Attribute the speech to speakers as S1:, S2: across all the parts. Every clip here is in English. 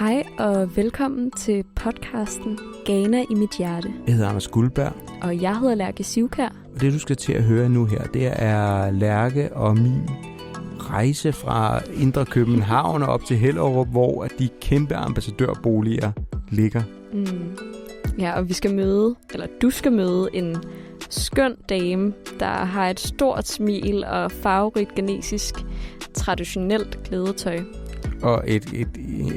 S1: Hej og velkommen til podcasten Ghana i mit hjerte.
S2: Jeg hedder Anders Guldberg.
S1: Og jeg hedder Lærke.
S2: Det du skal til at høre nu her, det er Lærke og min rejse fra Indre København og op til Hellerup, hvor de kæmpe ambassadørboliger ligger.
S1: Ja, og du skal møde en skøn dame, der har et stort smil og farverigt ghanesisk traditionelt klædetøj.
S2: Og et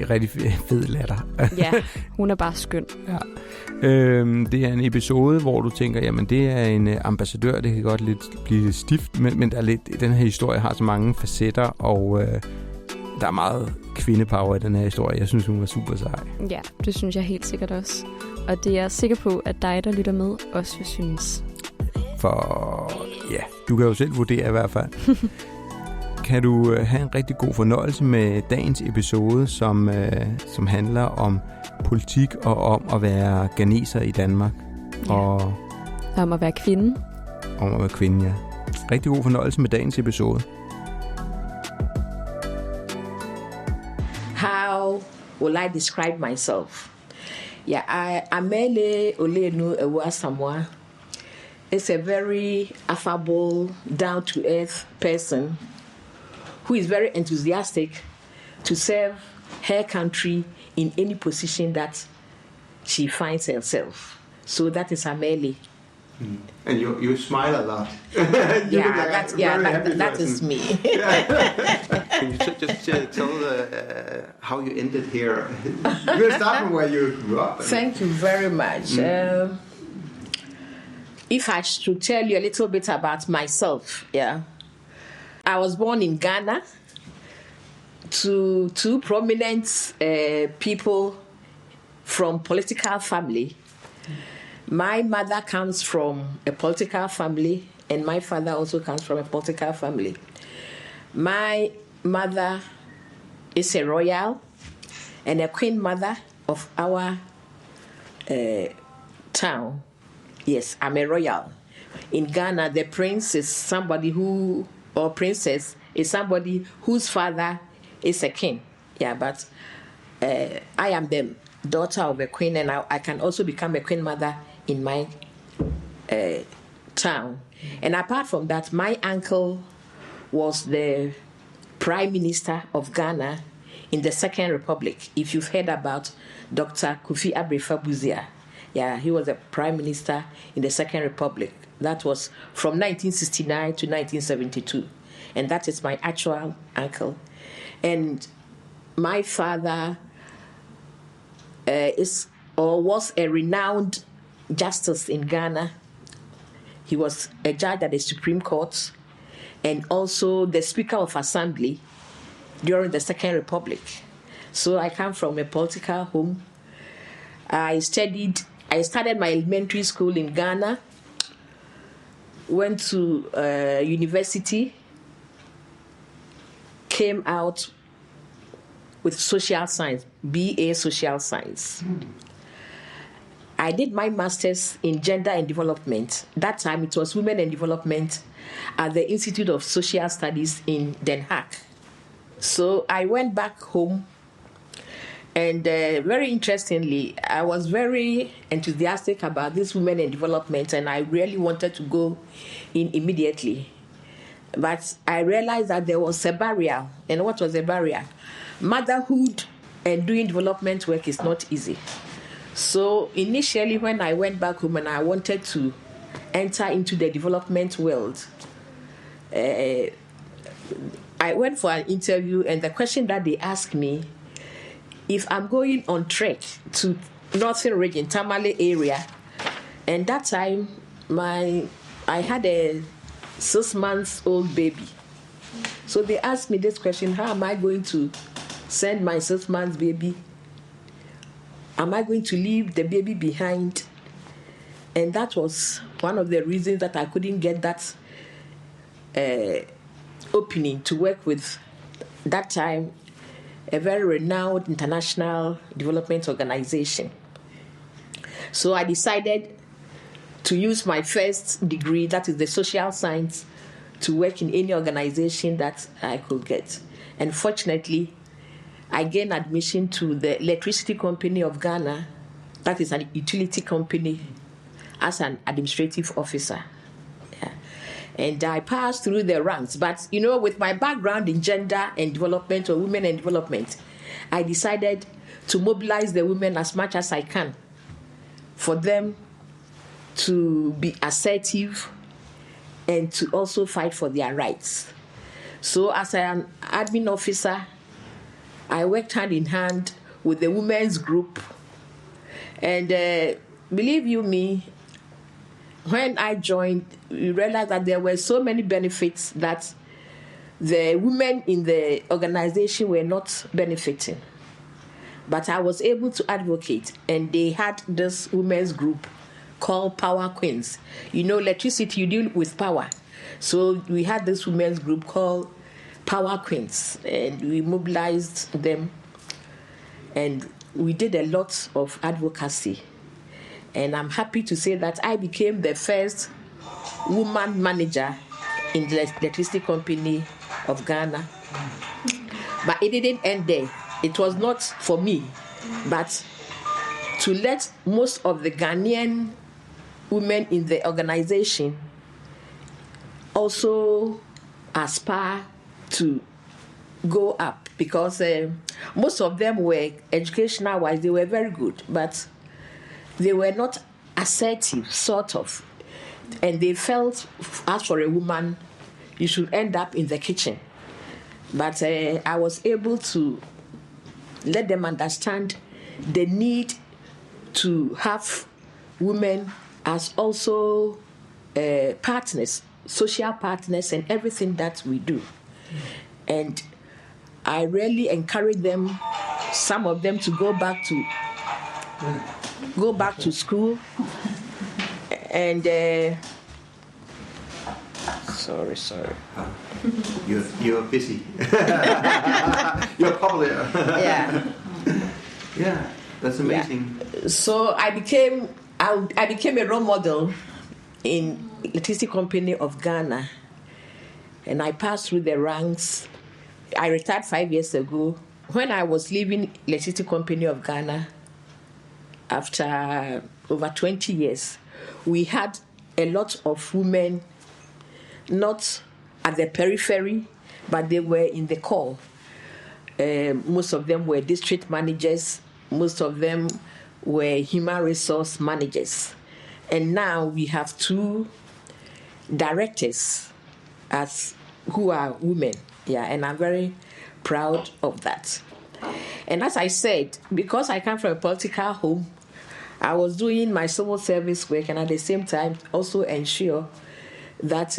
S2: rigtig fed latter.
S1: Ja, hun er bare skøn.
S2: Ja. Det er en episode, hvor du tænker, jamen det er en ambassadør, det kan godt blive lidt stift, men der er den her historie har så mange facetter, og der er meget kvindepower i den her historie. Jeg synes, hun var super sej.
S1: Ja, det synes jeg helt sikkert også. Og det er jeg sikker på, at dig, der lytter med, også vil synes.
S2: For ja, du kan jo selv vurdere i hvert fald. Kan du have en rigtig god fornøjelse med dagens episode, som handler om politik og om at være ghaneser i Danmark.
S1: Ja. Og om at være kvinde.
S2: Om at være kvinde, ja. Rigtig god fornøjelse med dagens episode.
S3: How will I describe myself? Yeah, Amerley Ollenu Awua-Asamoa is a very affable, down-to-earth person who is very enthusiastic to serve her country in any position that she finds herself. So that is Amerley.
S4: And you smile a lot.
S3: That is me.
S4: Can you just tell how you ended here? You start from where you grew up.
S3: Thank you very much. If I should tell you a little bit about myself, I was born in Ghana to two prominent people from political family. My mother comes from a political family, and my father also comes from a political family. My mother is a royal and a queen mother of our town. Yes, I'm a royal. In Ghana, the prince is somebody or princess is somebody whose father is a king. Yeah, but I am the daughter of a queen, and I can also become a queen mother in my town. And apart from that, my uncle was the prime minister of Ghana in the Second Republic. If you've heard about Dr. Kofi Abrefa-Busia, he was a prime minister in the Second Republic. That was from 1969 to 1972. And that is my actual uncle. And my father was a renowned justice in Ghana. He was a judge at the Supreme Court and also the Speaker of Assembly during the Second Republic. So I come from a political home. I started my elementary school in Ghana, went to university, came out with social science, BA social science. I did my master's in gender and development. That time it was women and development at the Institute of Social Studies in Den Haag. So I went back home, and very interestingly, I was very enthusiastic about this women and development, and I really wanted to go in immediately. But I realized that there was a barrier. And what was the barrier? Motherhood and doing development work is not easy. So initially when I went back home and I wanted to enter into the development world, I went for an interview, and the question that they asked me, if I'm going on trek to Northern Region, Tamale area, and that time I had a 6-month-old baby. So they asked me this question: how am I going to send my 6-month baby? Am I going to leave the baby behind? And that was one of the reasons that I couldn't get that opening to work with, that time, a very renowned international development organization. So I decided to use my first degree, that is the social science, to work in any organization that I could get. And fortunately, I gained admission to the Electricity Company of Ghana, that is an utility company, as an administrative officer. Yeah. And I passed through the ranks. But, with my background in gender and development, or women and development, I decided to mobilize the women as much as I can for them to be assertive and to also fight for their rights. So as an admin officer, I worked hand in hand with the women's group. And believe you me, when I joined, we realized that there were so many benefits that the women in the organization were not benefiting. But I was able to advocate, and they had this women's group called Power Queens. Electricity, you deal with power. So we had this women's group called Power Queens, and we mobilized them, and we did a lot of advocacy. And I'm happy to say that I became the first woman manager in the Electricity Company of Ghana. But it didn't end there. It was not for me, but to let most of the Ghanaian women in the organization also aspire to go up, because most of them were, educational-wise, they were very good, but they were not assertive, sort of. And they felt, as for a woman, you should end up in the kitchen. But I was able to let them understand the need to have women as also partners, social partners, and everything that we do. And I really encourage them, some of them, to go back to school. And sorry.
S4: You're busy. You're popular. Yeah, that's amazing.
S3: Yeah. So I became a role model in Electricity Company of Ghana, and I passed through the ranks. I retired 5 years ago. When I was leaving Electricity Company of Ghana, after over 20 years, we had a lot of women, not at the periphery, but they were in the core. Most of them were district managers. Most of them were human resource managers. And now we have 2 directors who are women. Yeah, and I'm very proud of that. And as I said, because I come from a political home, I was doing my civil service work, and at the same time also ensure that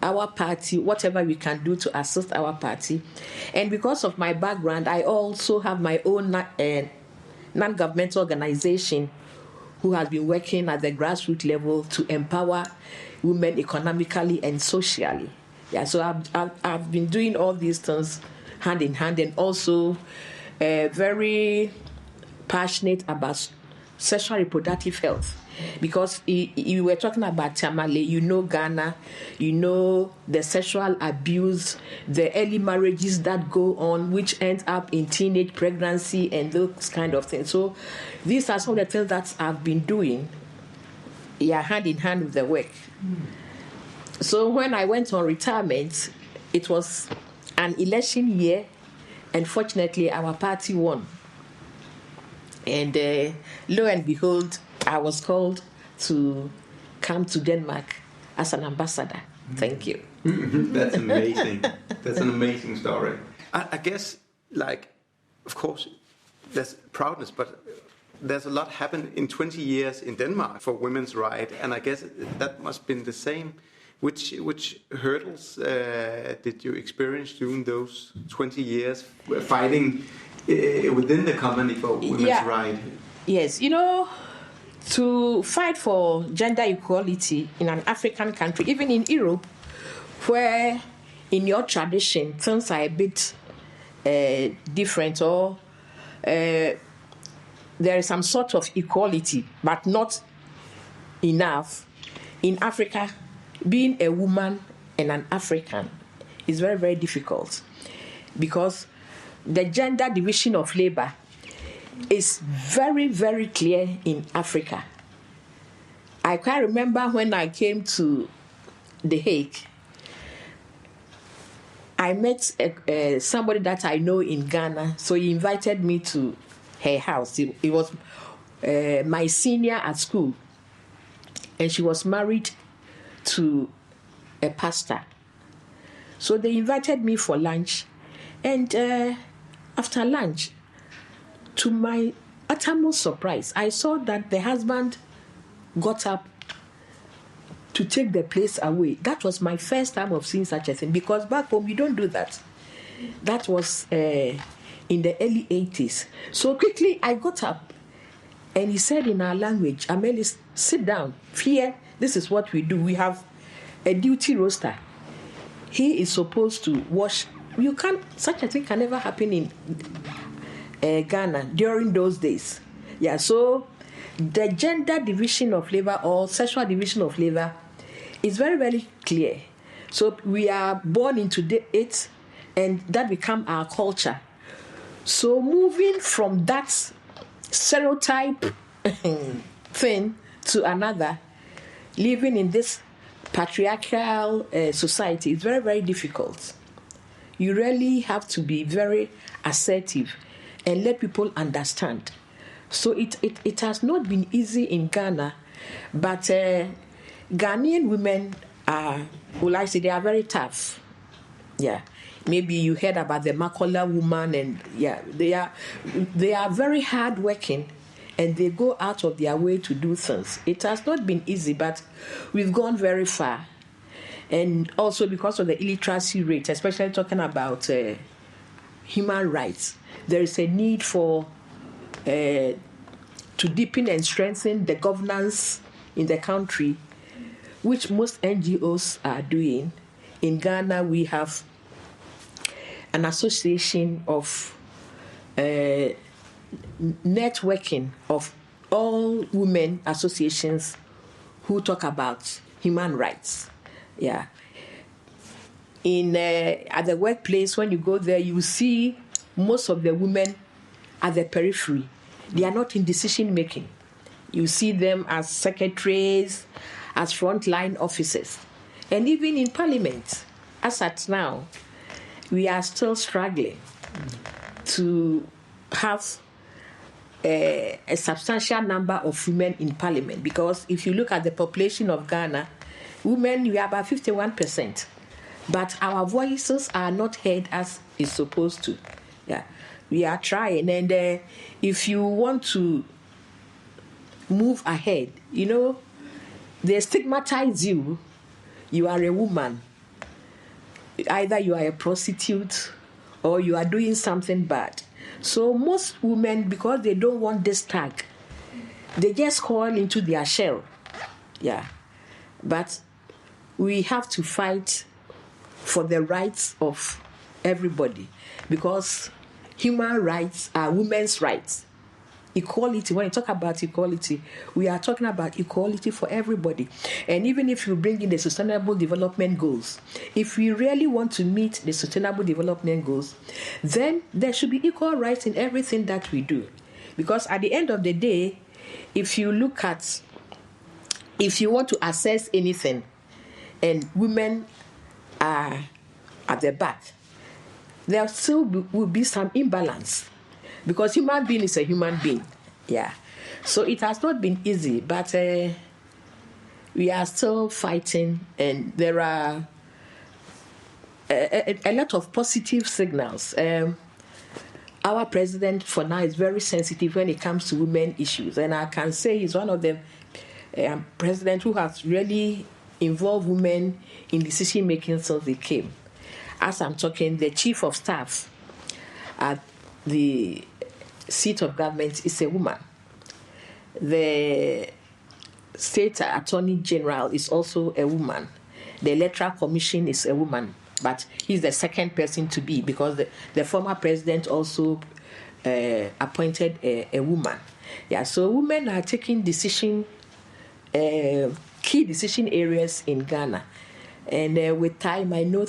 S3: our party, whatever we can do to assist our party. And because of my background, I also have my own non-governmental organization who has been working at the grassroots level to empower women economically and socially. Yeah, so I've been doing all these things hand in hand, and also very passionate about sexual reproductive health. Because you were talking about Amerley, Ghana, the sexual abuse, the early marriages that go on, which end up in teenage pregnancy and those kind of things. So these are some of the things that I've been doing, hand in hand with the work. So when I went on retirement, it was an election year, and fortunately our party won. And lo and behold, I was called to come to Denmark as an ambassador. Thank you.
S4: That's amazing. That's an amazing story. I guess, of course, there's proudness, but there's a lot happened in 20 years in Denmark for women's rights, and I guess that must have been the same. Which hurdles did you experience during those 20 years fighting within the company for women's rights?
S3: Yes, to fight for gender equality in an African country, even in Europe, where in your tradition things are a bit different, or there is some sort of equality, but not enough. In Africa, being a woman and an African is very, very difficult, because the gender division of labor is very, very clear in Africa. I can remember when I came to The Hague, I met somebody that I know in Ghana, so he invited me to her house. It was my senior at school, and she was married to a pastor. So they invited me for lunch, and after lunch, to my uttermost surprise, I saw that the husband got up to take the place away. That was my first time of seeing such a thing, because back home you don't do that. That was in the early 80s. So quickly I got up, and he said in our language, Amerley, sit down. Here, this is what we do. We have a duty roster. He is supposed to wash. You can't, such a thing can never happen in Ghana during those days. Yeah, so the gender division of labor or sexual division of labor is very, very clear. So we are born into it, and that become our culture. So moving from that stereotype thing to another, living in this patriarchal society is very, very difficult. You really have to be very assertive and let people understand. So it has not been easy in Ghana, but Ghanaian women are, well, I say they are very tough. Yeah, maybe you heard about the Makola woman, and yeah, they are very hardworking, and they go out of their way to do things. It has not been easy, but we've gone very far. And also because of the illiteracy rate, especially talking about human rights, there is a need for to deepen and strengthen the governance in the country, which most NGOs are doing. In Ghana, we have an association of networking of all women associations who talk about human rights. Yeah. In at the workplace, when you go there, you see most of the women at the periphery. They are not in decision making. You see them as secretaries, as frontline officers, and even in parliament. As at now, we are still struggling to have a substantial number of women in parliament, because if you look at the population of Ghana, women, we are about 51%, but our voices are not heard as is supposed to. Yeah, we are trying, and if you want to move ahead, you know, they stigmatize you. You are a woman. Either you are a prostitute or you are doing something bad. So most women, because they don't want this tag, they just crawl into their shell. Yeah. But we have to fight for the rights of everybody, because human rights are women's rights. Equality, when you talk about equality, we are talking about equality for everybody. And even if you bring in the Sustainable Development Goals, if we really want to meet the Sustainable Development Goals, then there should be equal rights in everything that we do. Because at the end of the day, if you want to assess anything, and women are at the back, there still will be some imbalance. Because human being is a human being, yeah. So it has not been easy, but we are still fighting, and there are a lot of positive signals. Our president, for now, is very sensitive when it comes to women issues, and I can say he's one of the presidents who has really involved women in decision making since they came. As I'm talking, the chief of staff at the seat of government is a woman. The state attorney general is also a woman. The electoral commission is a woman, but he's the second person to be, because the former president also appointed a woman. Yeah, so women are taking key decision areas in Ghana, and with time, I know